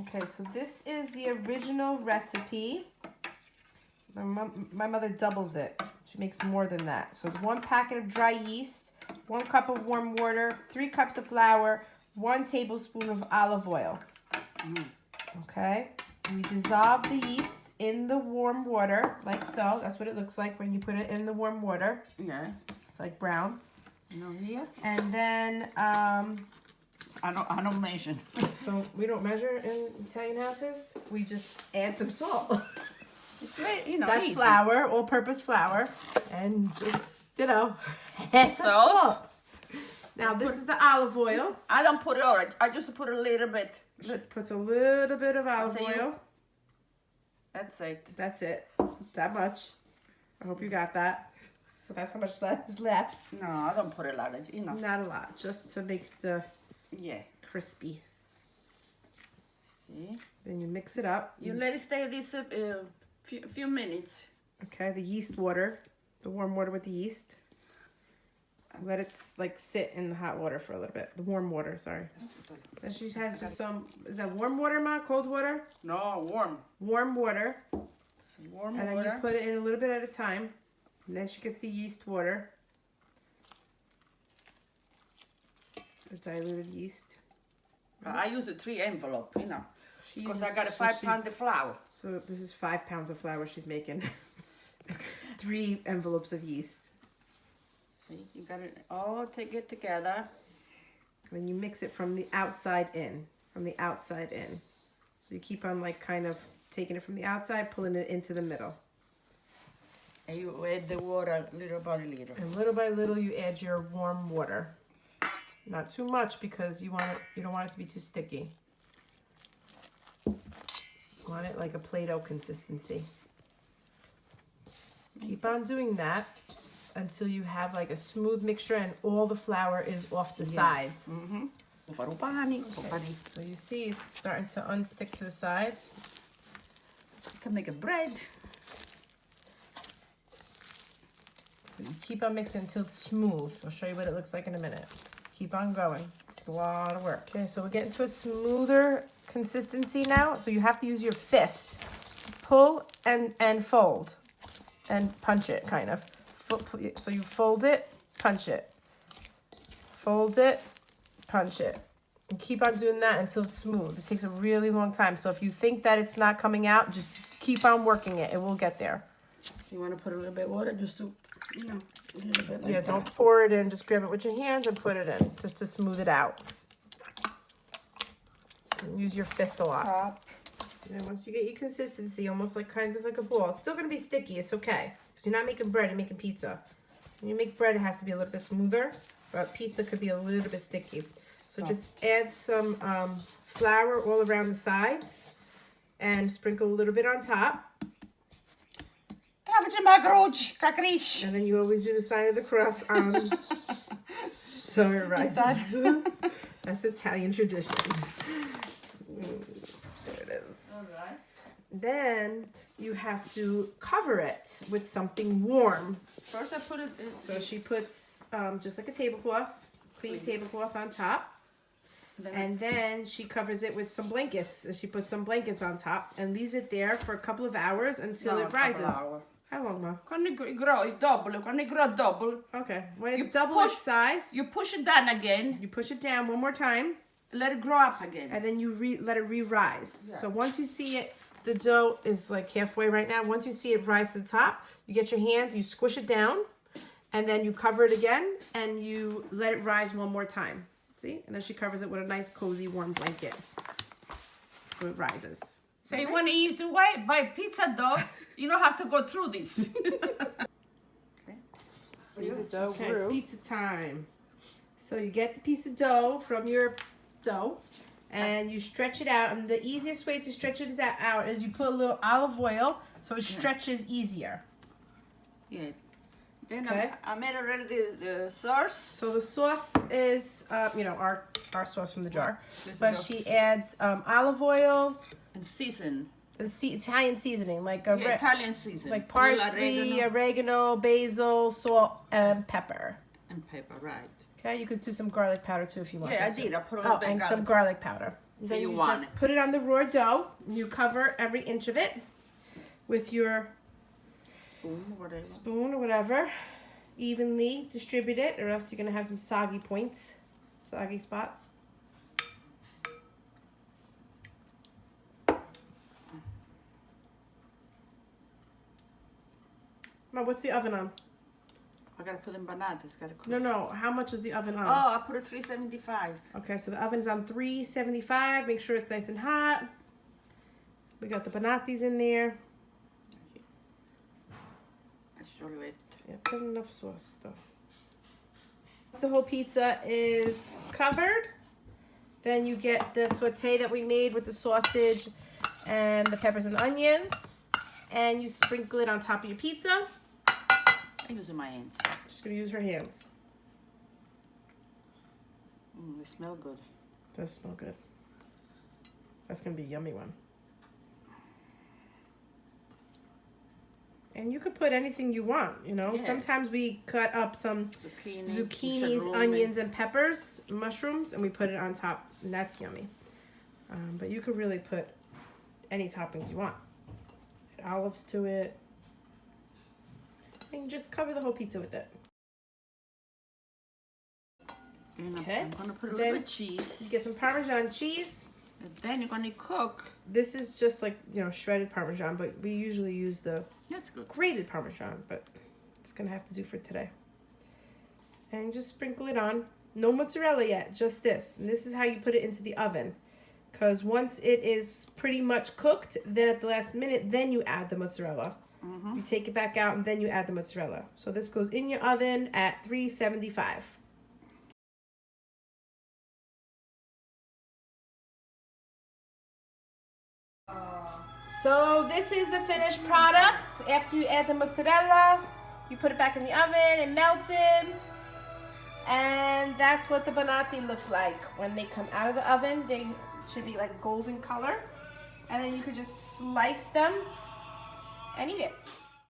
Okay, so this is the original recipe. My mother doubles it. She makes more than that. So it's 1 packet of dry yeast, 1 cup of warm water, 3 cups of flour, 1 tablespoon of olive oil. Okay, we dissolve the yeast in the warm water, like so. That's what it looks like when you put it in the warm water. Yeah. It's like brown. No here. And then, I don't measure. so we don't measure in Italian houses. We just add some salt. It's very, That's easy. flour, all-purpose flour, and just, add some Salt. salt. Now this is the olive oil. I don't put it all. I just put a little bit. She puts a little bit of olive So oil. That's it. That's it. That much. I hope you got that. So that's how much that is left. No, I don't put a lot of, Not a lot, just to make the Yeah. crispy. See? Then you mix it up. You let it stay this few minutes. Okay, the yeast water, the warm water with the yeast. Let it like sit in the hot water for a little bit. The warm water, sorry. And she has just some. Is that warm water, Ma? Cold water? No, warm. Warm water. Some warm And then water. you put it in a little bit at a time. And then she gets the yeast water. The diluted yeast. I use a 3 envelope, She because uses, I got a 5 pound of flour. So this is 5 pounds of flour she's making. 3 envelopes of yeast. See, you got it all get together. Then you mix it from the outside in. From the outside in. So you keep on like kind of taking it from the outside, pulling it into the middle. And you add the water little by little. And little by little you add your warm water. Not too much because you don't want it to be too sticky. You want it like a Play-Doh consistency. Keep on doing that until you have like a smooth mixture and all the flour is off the sides. Okay. So you see it's starting to unstick to the sides. You can make a bread. You keep on mixing until it's smooth. I'll show you what it looks like in a minute. Keep on going. It's a lot of work. Okay, so we're getting to a smoother consistency now. So you have to use your fist. Pull and fold. And punch it, kind of. So you fold it, punch it. Fold it, punch it. And keep on doing that until it's smooth. It takes a really long time. So if you think that it's not coming out, just keep on working it. It will get there. You want to put a little bit of water just to, a little bit like Yeah, that. don't pour it in. Just grab it with your hands and put it in, just to smooth it out. And use your fist a lot. Top. And then once you get your consistency, almost like kind of like a ball, it's still going to be sticky. It's okay. Because you're not making bread, you're making pizza. When you make bread, it has to be a little bit smoother, but pizza could be a little bit sticky. So just add some flour all around the sides and sprinkle a little bit on top. And then you always do the sign of the cross on so it rises. That's Italian tradition. There it is. All right. Then you have to cover it with something warm. First I put it. So she puts just like a tablecloth, clean tablecloth on top. And then she covers it with some blankets. And she puts some blankets on top and leaves it there for a couple of hours until it rises. How long, Ma? Quando it double, quando it grow double, Okay. When it's You double push- its size, you push it down again, you push it down one more time. let it grow up again. And then you let it re-rise. Yeah. So once you see it, the dough is like halfway right now. Once you see it rise to the top, you get your hand, you squish it down, and then you cover it again, and you let it rise one more time. See? And then she covers it with a nice, cozy, warm blanket. So it rises. So you want to ease the way? Buy pizza dough. You don't have to go through this. Okay. See the dough grew. It's pizza time. So you get the piece of dough from your dough, and you stretch it out. And the easiest way to stretch it out is you put a little olive oil so it stretches easier. Yeah. Then Okay. I made already the sauce. So the sauce is, our sauce from the jar. This But is she adds olive oil and season. and Italian seasoning, like Italian season. like parsley, oregano, basil, salt, and pepper. and pepper, right? Okay, you could do some garlic powder too if you want. Yeah, I to. did. I put a little bit and garlic. some garlic powder. So Then you you want just it. put it on the raw dough. You cover every inch of it with your Spoon, whatever. spoon or whatever. Evenly distribute it, or else you're gonna have some soggy points, soggy spots. Now, what's the oven on? I gotta put in banana. It's gotta cook. No. How much is the oven on? Oh, I put it 375. Okay, so the oven's on 375. Make sure it's nice and hot. We got the bananas in there. I show you it. Yeah, put enough sauce though. Once the whole pizza is covered, then you get the saute that we made with the sausage and the peppers and the onions, and you sprinkle it on top of your pizza. I'm using my hands. She's gonna use her hands. They smell good. Does smell good. That's gonna be a yummy one. And you could put anything you want, you know. Yeah. Sometimes we cut up some zucchinis, salumi. onions, and peppers, mushrooms, and we put it on top, and that's yummy. But you could really put any toppings you want. Add olives to it. And just cover the whole pizza with it. And Okay. I'm gonna put a Then little bit of cheese. You get some Parmesan cheese. And then you're gonna cook. This is just like, you know, shredded Parmesan, but we usually use the That's good. grated Parmesan, but it's gonna have to do for today. And just sprinkle it on. No mozzarella yet, just this. And this is how you put it into the oven. Because once it is pretty much cooked, then at the last minute, then you add the mozzarella. You take it back out and then you add the mozzarella. So this goes in your oven at 375. So this is the finished product. After you add the mozzarella, you put it back in the oven and melted. And that's what the banati look like. When they come out of the oven, they should be like golden color. And then you could just slice them and eat it.